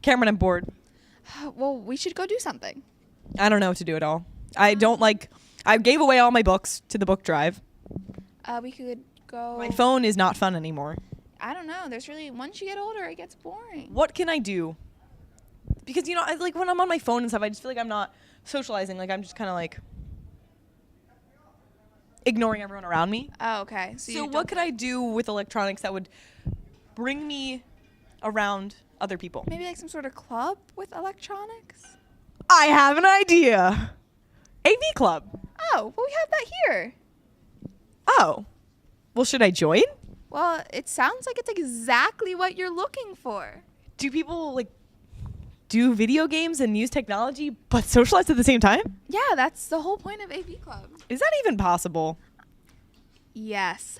Cameron, I'm bored. Well, we should go do something. I don't know what to do at all. I gave away all my books to the book drive. We could go. My phone is not fun anymore. I don't know. Once you get older, it gets boring. What can I do? Because, when I'm on my phone and stuff, I just feel like I'm not socializing. Like, I'm just kind of ignoring everyone around me. Oh, okay. So what could I do with electronics that would bring me around other people? Maybe like some sort of club with electronics? I have an idea. AV club. Oh, well, we have that here. Oh. Well, should I join? Well, it sounds like it's exactly what you're looking for. Do people, do video games and use technology but socialize at the same time? Yeah, that's the whole point of AV Club. Is that even possible? Yes.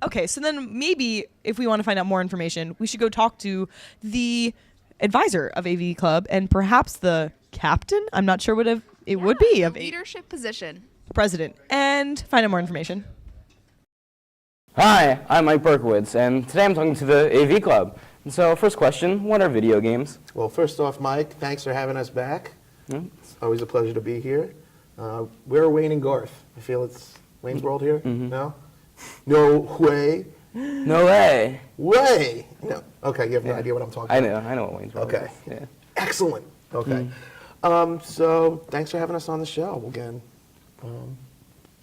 Okay, so then maybe if we want to find out more information, we should go talk to the advisor of AV Club and perhaps the captain. I'm not sure what it would be of leadership position. President, and find out more information. Hi, I'm Mike Berkowitz, and today I'm talking to the AV Club. And so, first question, what are video games? Well, first off, Mike, thanks for having us back. It's always a pleasure to be here. Where are Wayne and Garth? I feel it's Wayne's World here? No? No way? No way. Way! No. Okay, you have no idea what I'm talking about. I know what Wayne's World Okay. is. Yeah. Excellent. Okay. So, thanks for having us on the show again.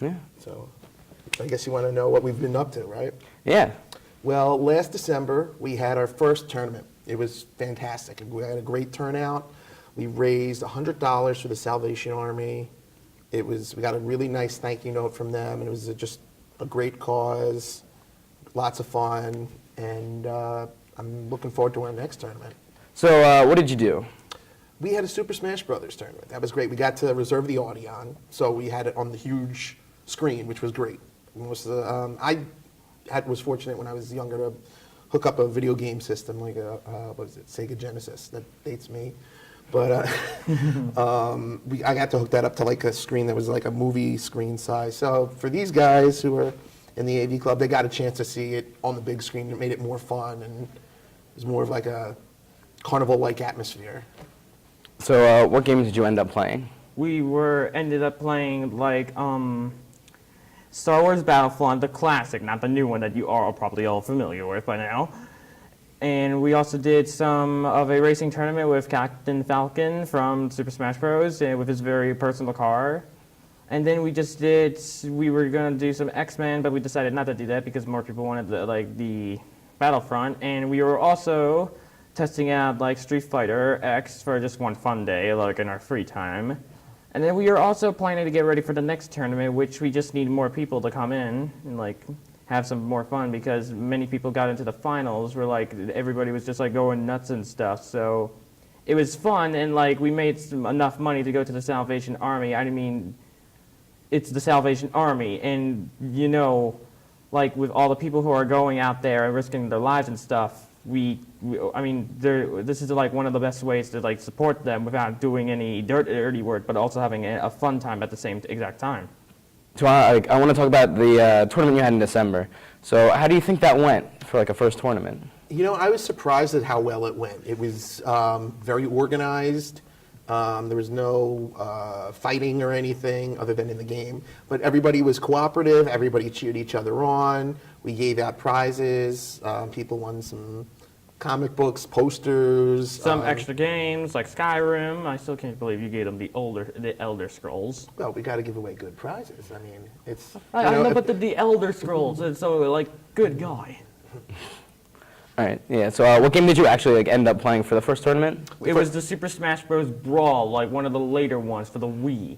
Yeah. So, I guess you want to know what we've been up to, right? Yeah. Well, last December, we had our first tournament. It was fantastic. We had a great turnout. We raised $100 for the Salvation Army. We got a really nice thank you note from them, and it was just a great cause, lots of fun, and I'm looking forward to our next tournament. So, what did you do? We had a Super Smash Brothers tournament. That was great. We got to reserve the Audion, so we had it on the huge screen, which was great. I was fortunate when I was younger to hook up a video game system like Sega Genesis. That dates me. But I got to hook that up to like a screen that was like a movie screen size. So for these guys who were in the AV Club, they got a chance to see it on the big screen. It made it more fun, and it was more of like a carnival-like atmosphere. So, what games did you end up playing? We ended up playing Star Wars Battlefront, the classic, not the new one that you are probably all familiar with by now. And we also did some of a racing tournament with Captain Falcon from Super Smash Bros. With his very personal car. And then we were going to do some X-Men, but we decided not to do that because more people wanted the Battlefront. And we were also testing out Street Fighter X for just one fun day, in our free time. And then we are also planning to get ready for the next tournament, which we just need more people to come in and have some more fun because many people got into the finals where everybody was just going nuts and stuff. So it was fun, and we made enough money to go to the Salvation Army. I mean, it's the Salvation Army, and with all the people who are going out there and risking their lives and stuff, this is one of the best ways to support them without doing any dirty work, but also having a fun time at the same exact time. So, I want to talk about the tournament you had in December. So, how do you think that went for a first tournament? I was surprised at how well it went. It was very organized. There was no fighting or anything other than in the game. But everybody was cooperative. Everybody cheered each other on. We gave out prizes. People won some comic books, posters. Some extra games like Skyrim. I still can't believe you gave them the Elder Scrolls. Well, we got to give away good prizes. I mean, it's... I know, but the Elder Scrolls. It's so, good guy. All right, yeah. So, what game did you actually end up playing for the first tournament? It was the Super Smash Bros. Brawl, one of the later ones for the Wii,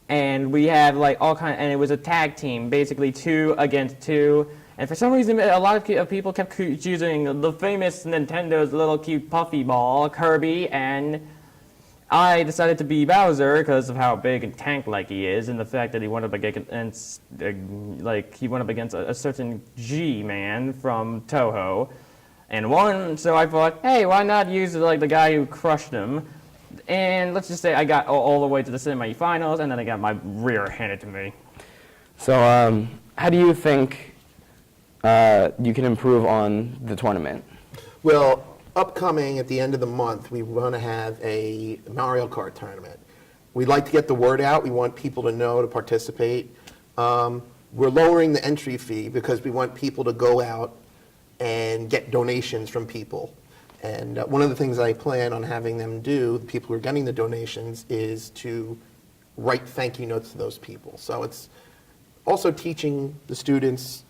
and we had all kind, and it was a tag team, basically 2 against 2. And for some reason, a lot of people kept choosing the famous Nintendo's little cute puffy ball, Kirby, and I decided to be Bowser because of how big and tank-like he is, and the fact that he went up against, a certain G-man from Toho. And won, so I thought, hey, why not use the guy who crushed him? And let's just say I got all the way to the semifinals, and then I got my rear handed to me. So, how do you think you can improve on the tournament? Well, upcoming at the end of the month, we want to have a Mario Kart tournament. We'd like to get the word out. We want people to know to participate. We're lowering the entry fee because we want people to go out and get donations from people. And one of the things I plan on having them do, the people who are getting the donations, is to write thank you notes to those people. So it's also teaching the students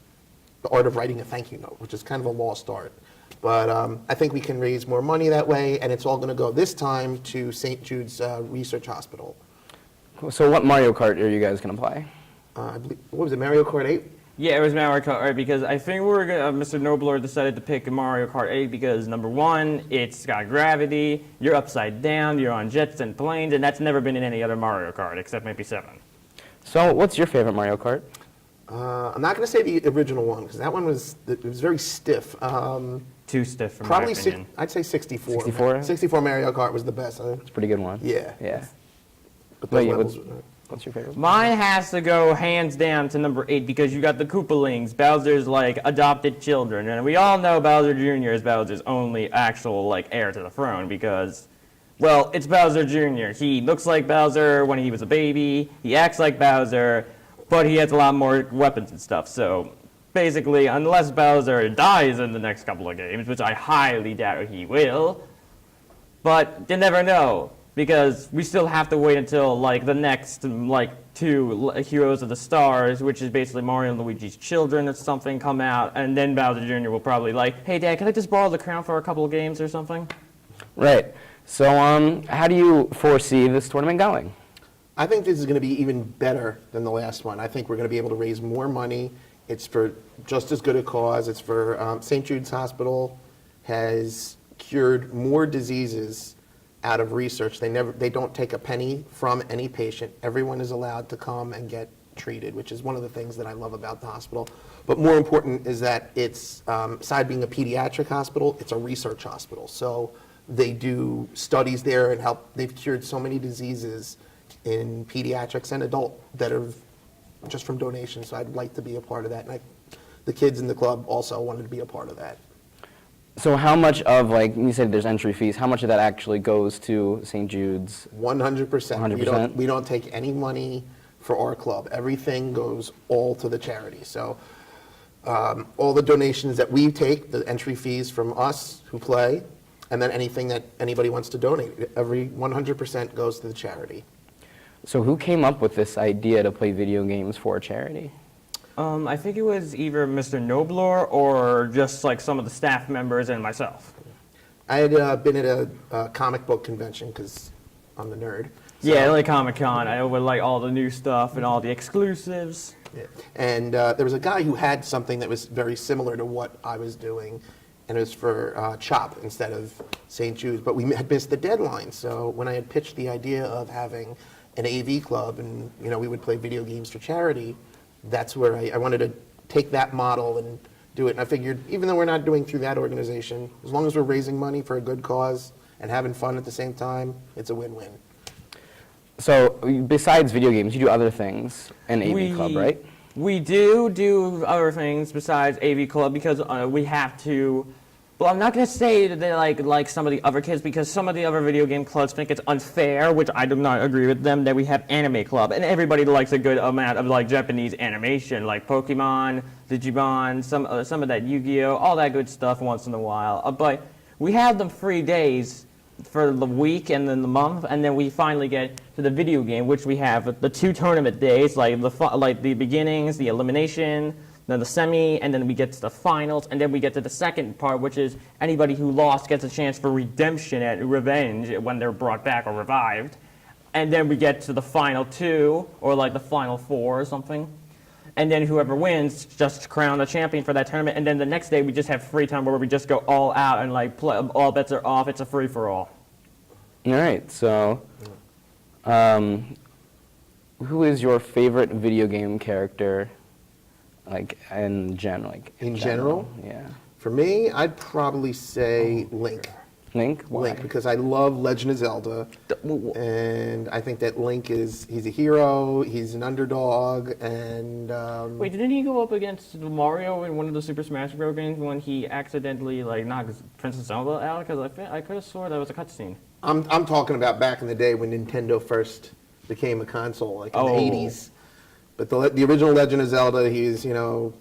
the art of writing a thank you note, which is kind of a lost art. But I think we can raise more money that way, and it's all going to go this time to St. Jude's Research Hospital. So what Mario Kart are you guys going to play? I believe, what was it, Mario Kart 8? Yeah, it was Mario Kart 8 because I think Mr. Nobler decided to pick Mario Kart 8 because, number one, it's got gravity, you're upside down, you're on jets and planes, and that's never been in any other Mario Kart except maybe 7. So what's your favorite Mario Kart? I'm not going to say the original one, because that one was very stiff. Too stiff for Probably my opinion. I'd say 64. 64? 64 Mario Kart was the best. It's a pretty good one. Yeah. Yeah. But Wait, those levels were- what's your favorite? Mine has to go hands down to number 8 because you got the Koopalings, Bowser's like adopted children, and we all know Bowser Jr. is Bowser's only actual like heir to the throne because, well, it's Bowser Jr. He looks like Bowser when he was a baby, he acts like Bowser, but he has a lot more weapons and stuff. So basically, unless Bowser dies in the next couple of games, which I highly doubt he will, but you never know. Because we still have to wait until like the next like 2 Heroes of the Stars, which is basically Mario and Luigi's children or something, come out, and then Bowser Jr. will probably like, hey Dad, can I just borrow the crown for a couple of games or something? Right. So how do you foresee this tournament going? I think this is going to be even better than the last one. I think we're going to be able to raise more money. It's for just as good a cause. It's for St. Jude's Hospital has cured more diseases out of research. They don't take a penny from any patient. Everyone is allowed to come and get treated, which is one of the things that I love about the hospital. But more important is that it's, aside being a pediatric hospital, it's a research hospital. So they do studies there and they've cured so many diseases in pediatrics and adult that are just from donations. So I'd like to be a part of that. And the kids in the club also wanted to be a part of that. So how much of, like, you said there's entry fees, how much of that actually goes to St. Jude's? 100%. 100%? We don't take any money for our club. Everything goes all to the charity. So all the donations that we take, the entry fees from us who play, and then anything that anybody wants to donate, every 100% goes to the charity. So who came up with this idea to play video games for charity? I think it was either Mr. Nobler or just like some of the staff members and myself. I had been at a comic book convention because I'm the nerd. So, Yeah, like Comic-Con. I would like all the new stuff and all the exclusives. yeah. And there was a guy who had something that was very similar to what I was doing, and it was for CHOP instead of St. Jude's. But we had missed the deadline, so when I had pitched the idea of having an AV club and we would play video games for charity, that's where I wanted to take that model and do it. And I figured, even though we're not doing through that organization, as long as we're raising money for a good cause and having fun at the same time, it's a win-win. So besides video games, you do other things in AV Club, right? We do other things besides AV Club because we have to. Well, I'm not going to say that they're like some of the other kids because some of the other video game clubs think it's unfair, which I do not agree with them, that we have Anime Club. And everybody likes a good amount of like Japanese animation, like Pokemon, Digimon, some of that Yu-Gi-Oh, all that good stuff once in a while. But we have them 3 days for the week and then the month, and then we finally get to the video game, which we have the 2 tournament days, like the beginnings, the elimination, then the semi, and then we get to the finals, and then we get to the second part, which is anybody who lost gets a chance for redemption and revenge when they're brought back or revived. And then we get to the final 2, or like the final 4 or something. And then whoever wins just crown a champion for that tournament. And then the next day we just have free time where we just go all out and like play, all bets are off. It's a free for all. All right. So, who is your favorite video game character, like in general? In general? Yeah. For me, I'd probably say Link. Link? Why? Link, because I love Legend of Zelda, and I think that Link he's a hero, he's an underdog, and Wait, didn't he go up against Mario in one of the Super Smash Bros. Games when he accidentally like knocked Princess Zelda out? Because I could have swore that was a cutscene. I'm talking about back in the day when Nintendo first became a console, like in the '80s. But the original Legend of Zelda, he's a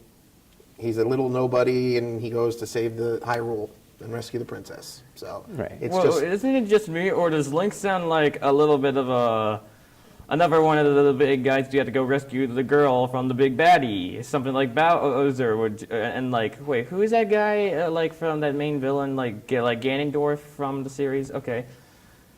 little nobody, and he goes to save the Hyrule and rescue the princess. So Right. it's Well, just isn't it just me, or does Link sound like a little bit of another one of the big guys you have to go rescue the girl from the big baddie? Something like Bowser would, and like, wait, who is that guy like from that main villain, like Ganondorf from the series? Okay.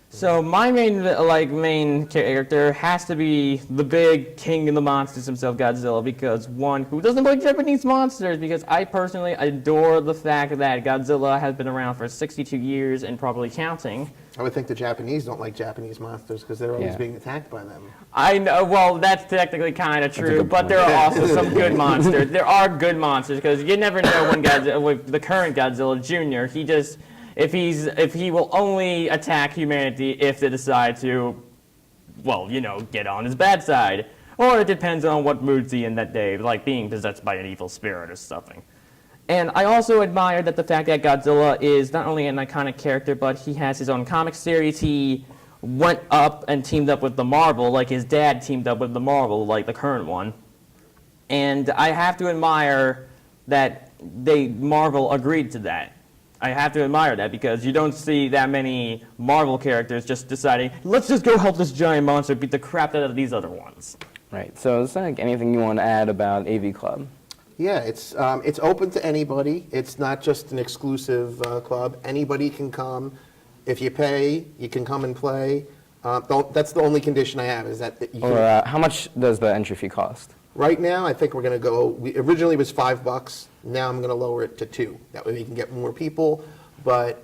So my main character has to be the big king of the monsters himself, Godzilla, because one who doesn't like Japanese monsters, because I personally adore the fact that Godzilla has been around for 62 years and probably counting. I would think the Japanese don't like Japanese monsters because they're always being attacked by them. I know, well, that's technically kind of a true, good but point. there are also some good monsters. There are good monsters, because you never know when Godzilla, with the current Godzilla Jr., if he will only attack humanity if they decide to, well, get on his bad side. Or it depends on what mood's he in that day, like being possessed by an evil spirit or something. And I also admire that the fact that Godzilla is not only an iconic character, but he has his own comic series. He went up and teamed up with the Marvel, like his dad teamed up with the Marvel, like the current one. And I have to admire that Marvel agreed to that. I have to admire that, because you don't see that many Marvel characters just deciding, let's just go help this giant monster beat the crap out of these other ones. Right. So is there anything you want to add about AV Club? Yeah, it's open to anybody. It's not just an exclusive club. Anybody can come. If you pay, you can come and play. That's the only condition I have, is that you can. Or how much does the entry fee cost? Right now, I think we're going to go. Originally it was $5. Now I'm going to lower it to $2. That way we can get more people. But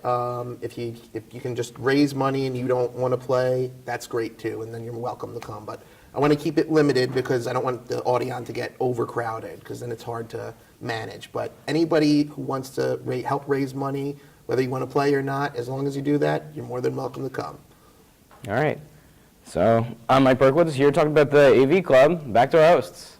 if you can just raise money and you don't want to play, that's great too. And then you're welcome to come. But I want to keep it limited because I don't want the audience to get overcrowded, because then it's hard to manage. But anybody who wants to help raise money, whether you want to play or not, as long as you do that, you're more than welcome to come. All right. So I'm Mike Berkowitz here talking about the AV Club. Back to our hosts.